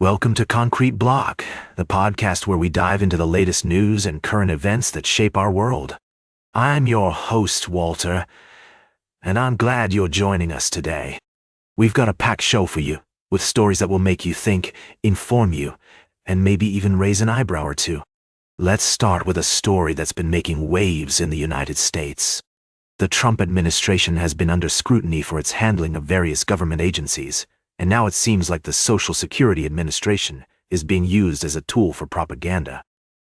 Welcome to Concrete Block, the podcast where we dive into the latest news and current events that shape our world. I'm your host, Walter, and I'm glad you're joining us today. We've got a packed show for you, with stories that will make you think, inform you, and maybe even raise an eyebrow or two. Let's start with a story that's been making waves in the United States. The Trump administration has been under scrutiny for its handling of various government agencies, and now it seems like the Social Security Administration is being used as a tool for propaganda.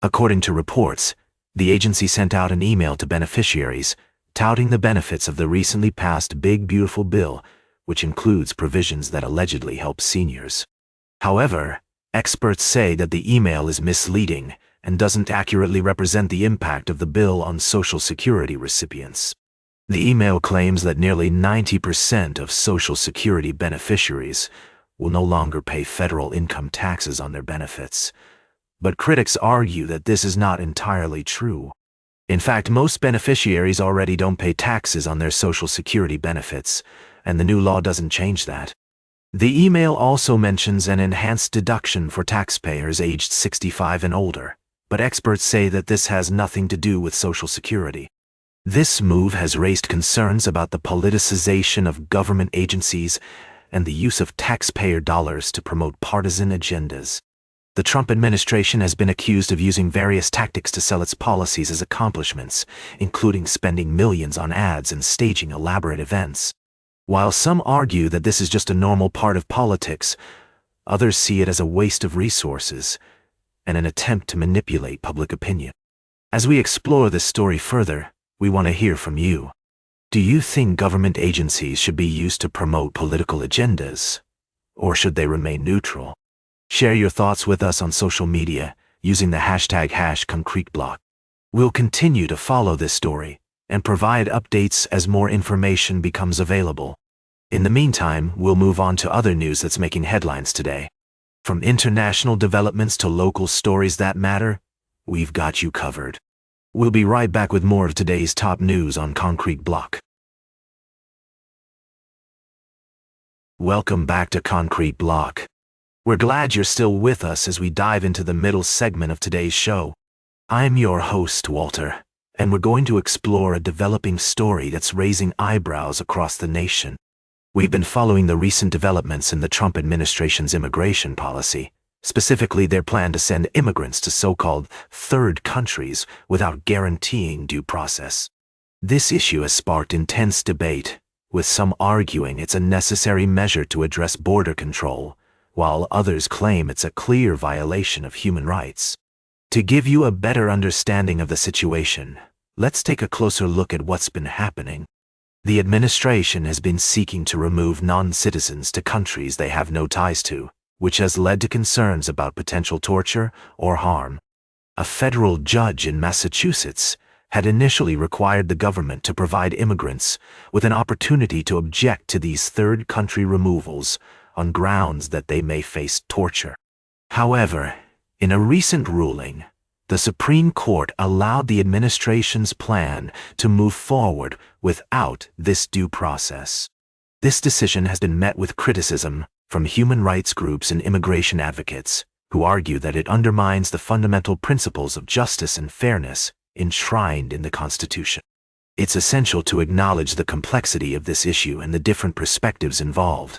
According to reports, the agency sent out an email to beneficiaries touting the benefits of the recently passed Big Beautiful Bill, which includes provisions that allegedly help seniors. However, experts say that the email is misleading and doesn't accurately represent the impact of the bill on Social Security recipients. The email claims that nearly 90% of Social Security beneficiaries will no longer pay federal income taxes on their benefits. But critics argue that this is not entirely true. In fact, most beneficiaries already don't pay taxes on their Social Security benefits, and the new law doesn't change that. The email also mentions an enhanced deduction for taxpayers aged 65 and older, but experts say that this has nothing to do with Social Security. This move has raised concerns about the politicization of government agencies and the use of taxpayer dollars to promote partisan agendas. The Trump administration has been accused of using various tactics to sell its policies as accomplishments, including spending millions on ads and staging elaborate events. While some argue that this is just a normal part of politics, others see it as a waste of resources and an attempt to manipulate public opinion. As we explore this story further, we want to hear from you. Do you think government agencies should be used to promote political agendas, or should they remain neutral? Share your thoughts with us on social media using the hashtag #ConcreteBlock. We'll continue to follow this story and provide updates as more information becomes available. In the meantime, we'll move on to other news that's making headlines today. From international developments to local stories that matter, we've got you covered. We'll be right back with more of today's top news on Concrete Block. Welcome back to Concrete Block. We're glad you're still with us as we dive into the middle segment of today's show. I'm your host, Walter, and we're going to explore a developing story that's raising eyebrows across the nation. We've been following the recent developments in the Trump administration's immigration policy, specifically their plan to send immigrants to so-called third countries without guaranteeing due process. This issue has sparked intense debate, with some arguing it's a necessary measure to address border control, while others claim it's a clear violation of human rights. To give you a better understanding of the situation, let's take a closer look at what's been happening. The administration has been seeking to remove non-citizens to countries they have no ties to, which has led to concerns about potential torture or harm. A federal judge in Massachusetts had initially required the government to provide immigrants with an opportunity to object to these third country removals on grounds that they may face torture. However, in a recent ruling, the Supreme Court allowed the administration's plan to move forward without this due process. This decision has been met with criticism from human rights groups and immigration advocates, who argue that it undermines the fundamental principles of justice and fairness enshrined in the Constitution. It's essential to acknowledge the complexity of this issue and the different perspectives involved.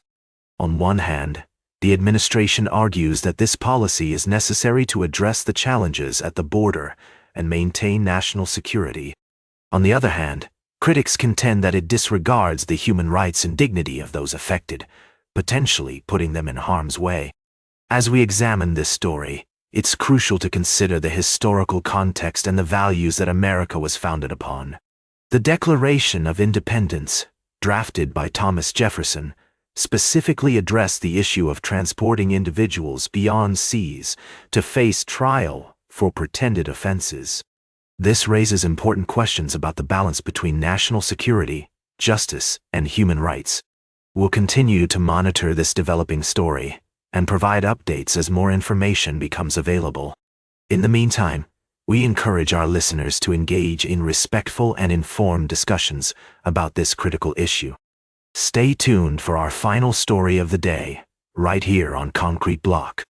On one hand, the administration argues that this policy is necessary to address the challenges at the border and maintain national security. On the other hand, critics contend that it disregards the human rights and dignity of those affected, potentially putting them in harm's way. As we examine this story, it's crucial to consider the historical context and the values that America was founded upon. The Declaration of Independence, drafted by Thomas Jefferson, specifically addressed the issue of transporting individuals beyond seas to face trial for pretended offenses. This raises important questions about the balance between national security, justice, and human rights. We'll continue to monitor this developing story and provide updates as more information becomes available. In the meantime, we encourage our listeners to engage in respectful and informed discussions about this critical issue. Stay tuned for our final story of the day, right here on Concrete Block.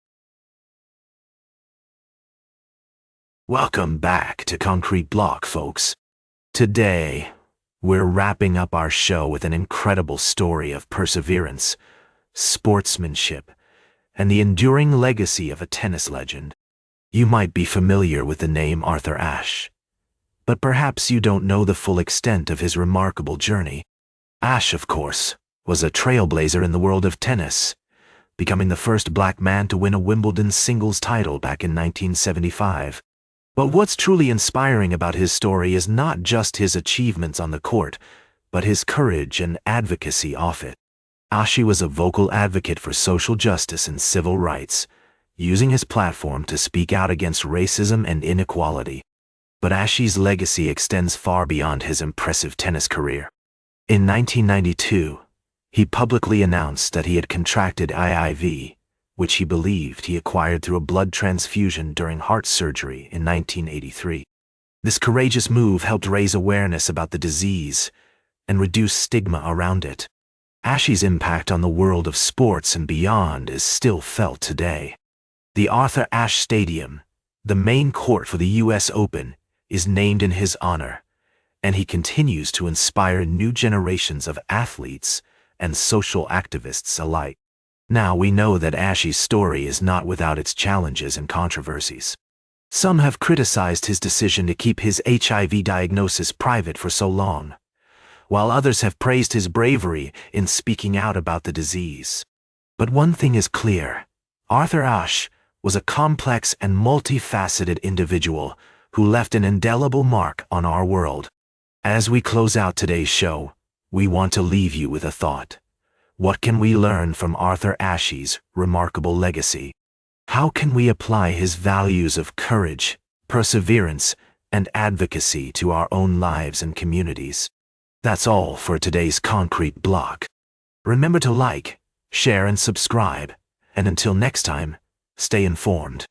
Welcome back to Concrete Block, folks. Today, we're wrapping up our show with an incredible story of perseverance, sportsmanship, and the enduring legacy of a tennis legend. You might be familiar with the name Arthur Ashe, but perhaps you don't know the full extent of his remarkable journey. Ashe, of course, was a trailblazer in the world of tennis, becoming the first black man to win a Wimbledon singles title back in 1975. But what's truly inspiring about his story is not just his achievements on the court, but his courage and advocacy off it. Ashe was a vocal advocate for social justice and civil rights, using his platform to speak out against racism and inequality. But Ashe's legacy extends far beyond his impressive tennis career. In 1992, he publicly announced that he had contracted IIV, which he believed he acquired through a blood transfusion during heart surgery in 1983. This courageous move helped raise awareness about the disease and reduce stigma around it. Ashe's impact on the world of sports and beyond is still felt today. The Arthur Ashe Stadium, the main court for the U.S. Open, is named in his honor, and he continues to inspire new generations of athletes and social activists alike. Now we know that Ashe's story is not without its challenges and controversies. Some have criticized his decision to keep his HIV diagnosis private for so long, while others have praised his bravery in speaking out about the disease. But one thing is clear: Arthur Ashe was a complex and multifaceted individual who left an indelible mark on our world. As we close out today's show, we want to leave you with a thought. What can we learn from Arthur Ashe's remarkable legacy? How can we apply his values of courage, perseverance, and advocacy to our own lives and communities? That's all for today's Concrete Block. Remember to like, share, and subscribe. And until next time, stay informed.